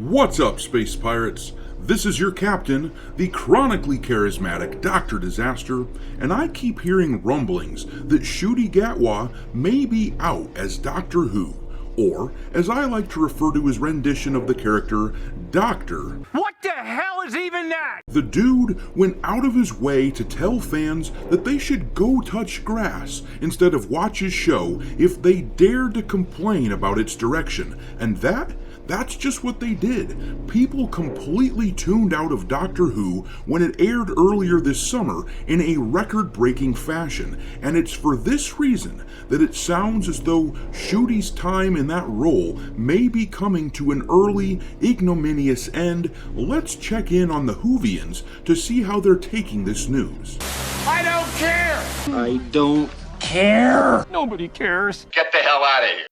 What's up, space pirates? This is your captain, the chronically charismatic Dr. Disaster, and I keep hearing rumblings that Ncuti Gatwa may be out as Doctor Who, or, as I like to refer to his rendition of the character, Doctor. What the hell is even that? The dude went out of his way to tell fans that they should go touch grass instead of watch his show if they dared to complain about its direction, and that's just what they did. People completely tuned out of Doctor Who when it aired earlier this summer in a record-breaking fashion, and it's for this reason that it sounds as though Ncuti's time in that role may be coming to an early, ignominious end. Let's check in on the Whovians to see how they're taking this news. I don't care! I don't care. Nobody cares. Get the hell out of here.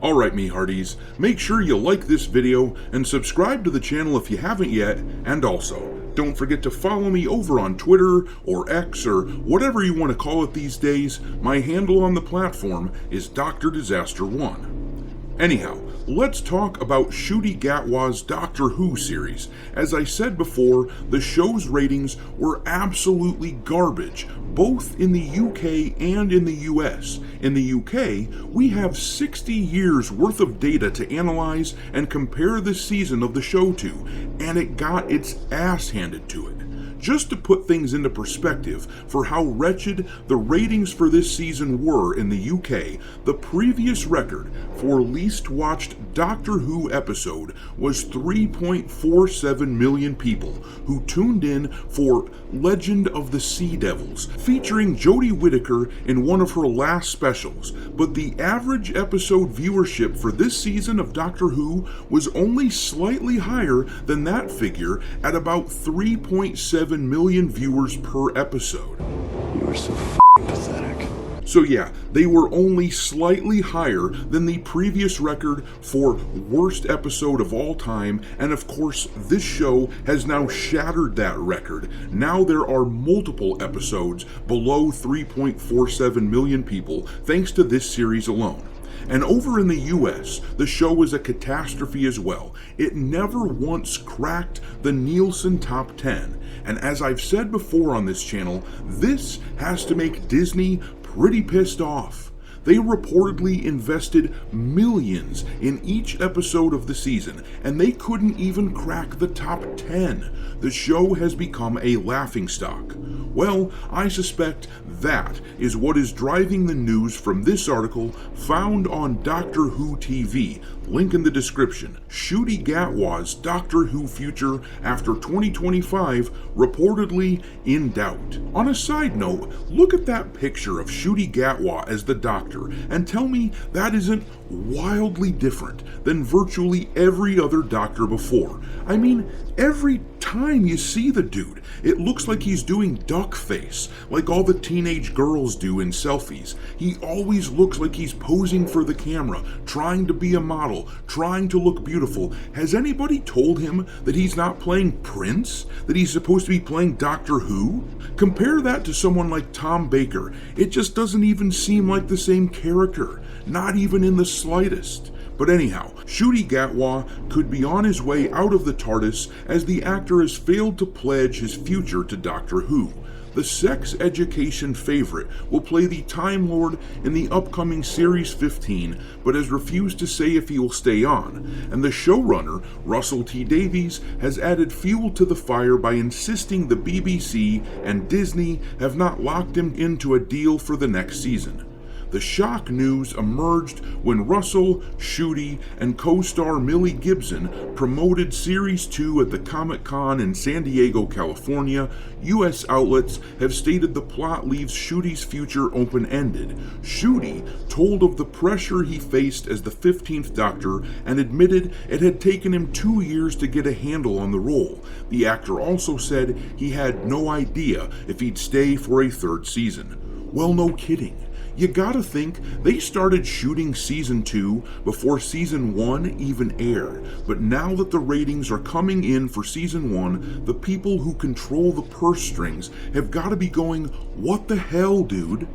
Alright, me hearties, make sure you like this video and subscribe to the channel if you haven't yet, and also, don't forget to follow me over on Twitter or X or whatever you want to call it these days. My handle on the platform is Dr. Disaster 1. Anyhow, let's talk about Ncuti Gatwa's Doctor Who series. As I said before, the show's ratings were absolutely garbage, both in the UK and in the US. In the UK, we have 60 years worth of data to analyze and compare this season of the show to, and it got its ass handed to it. Just to put things into perspective for how wretched the ratings for this season were in the UK, the previous record for least watched Doctor Who episode was 3.47 million people who tuned in for Legend of the Sea Devils, featuring Jodie Whittaker in one of her last specials, but the average episode viewership for this season of Doctor Who was only slightly higher than that figure at about 3.7 million viewers per episode. You are so pathetic. So yeah, they were only slightly higher than the previous record for worst episode of all time, and of course this show has now shattered that record. Now there are multiple episodes below 3.47 million people thanks to this series alone. And over in the US, the show was a catastrophe as well. It never once cracked the Nielsen Top 10. And as I've said before on this channel, this has to make Disney pretty pissed off. They reportedly invested millions in each episode of the season, and they couldn't even crack the top 10. The show has become a laughingstock. Well, I suspect that is what is driving the news from this article found on Doctor Who TV, link in the description. Ncuti Gatwa's Doctor Who future after 2025 reportedly in doubt. On a side note, look at that picture of Ncuti Gatwa as the Doctor and tell me that isn't wildly different than virtually every other Doctor before. I mean, every time you see the dude, it looks like he's doing duck face, like all the teenage girls do in selfies. He always looks like he's posing for the camera, trying to be a model, trying to look beautiful. Has anybody told him that he's not playing Prince? That he's supposed to be playing Doctor Who? Compare that to someone like Tom Baker. It just doesn't even seem like the same character, not even in the slightest. But anyhow, Ncuti Gatwa could be on his way out of the TARDIS as the actor has failed to pledge his future to Doctor Who. The sex education favorite will play the Time Lord in the upcoming Series 15, but has refused to say if he will stay on, and the showrunner, Russell T Davies, has added fuel to the fire by insisting the BBC and Disney have not locked him into a deal for the next season. The shock news emerged when Russell, Ncuti, and co-star Millie Gibson promoted Series 2 at the Comic-Con in San Diego, California. U.S. outlets have stated the plot leaves Ncuti's future open-ended. Ncuti told of the pressure he faced as the 15th Doctor and admitted it had taken him 2 years to get a handle on the role. The actor also said he had no idea if he'd stay for a third season. Well, no kidding. You gotta think they started shooting season 2 before season 1 even aired. But now that the ratings are coming in for season 1, the people who control the purse strings have gotta be going, what the hell, dude?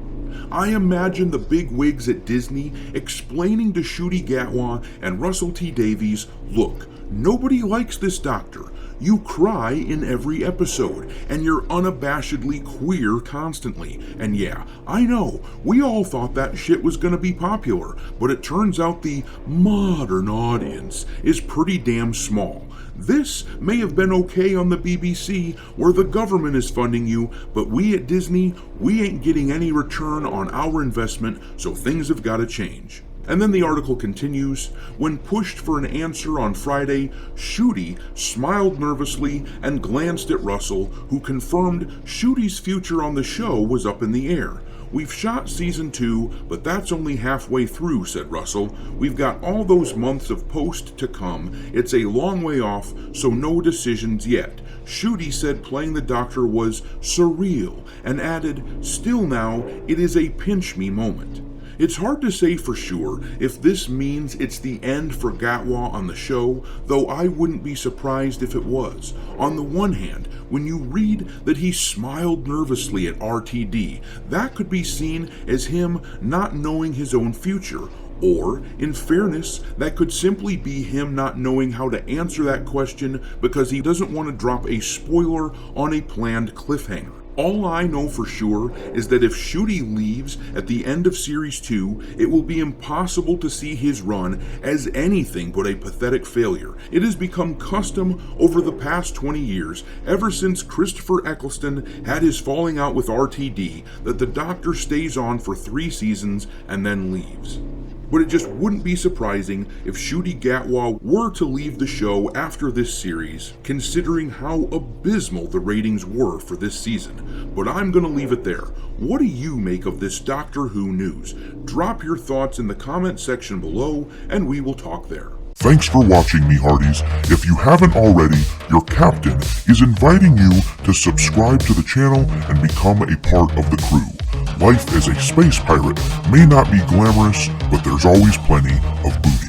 I imagine the big wigs at Disney explaining to Ncuti Gatwa and Russell T Davies, look, nobody likes this Doctor. You cry in every episode, and you're unabashedly queer constantly. And yeah, I know, we all thought that shit was gonna be popular, but it turns out the modern audience is pretty damn small. This may have been okay on the BBC, where the government is funding you, but we at Disney, we ain't getting any return on our investment, so things have gotta change. And then the article continues, when pushed for an answer on Friday, Ncuti smiled nervously and glanced at Russell, who confirmed Ncuti's future on the show was up in the air. We've shot season 2, but that's only halfway through, said Russell. We've got all those months of post to come. It's a long way off, so no decisions yet. Ncuti said playing the Doctor was surreal and added, still now, it is a pinch me moment. It's hard to say for sure if this means it's the end for Gatwa on the show, though I wouldn't be surprised if it was. On the one hand, when you read that he smiled nervously at RTD, that could be seen as him not knowing his own future. Or, in fairness, that could simply be him not knowing how to answer that question because he doesn't want to drop a spoiler on a planned cliffhanger. All I know for sure is that if Ncuti leaves at the end of Series 2, it will be impossible to see his run as anything but a pathetic failure. It has become custom over the past 20 years, ever since Christopher Eccleston had his falling out with RTD, that the Doctor stays on for 3 seasons and then leaves. But it just wouldn't be surprising if Ncuti Gatwa were to leave the show after this series, considering how abysmal the ratings were for this season. But I'm gonna leave it there. What do you make of this Doctor Who news? Drop your thoughts in the comment section below, and we will talk there. Thanks for watching, me hearties. If you haven't already, your captain is inviting you to subscribe to the channel and become a part of the crew. Life as a space pirate may not be glamorous, but there's always plenty of booty.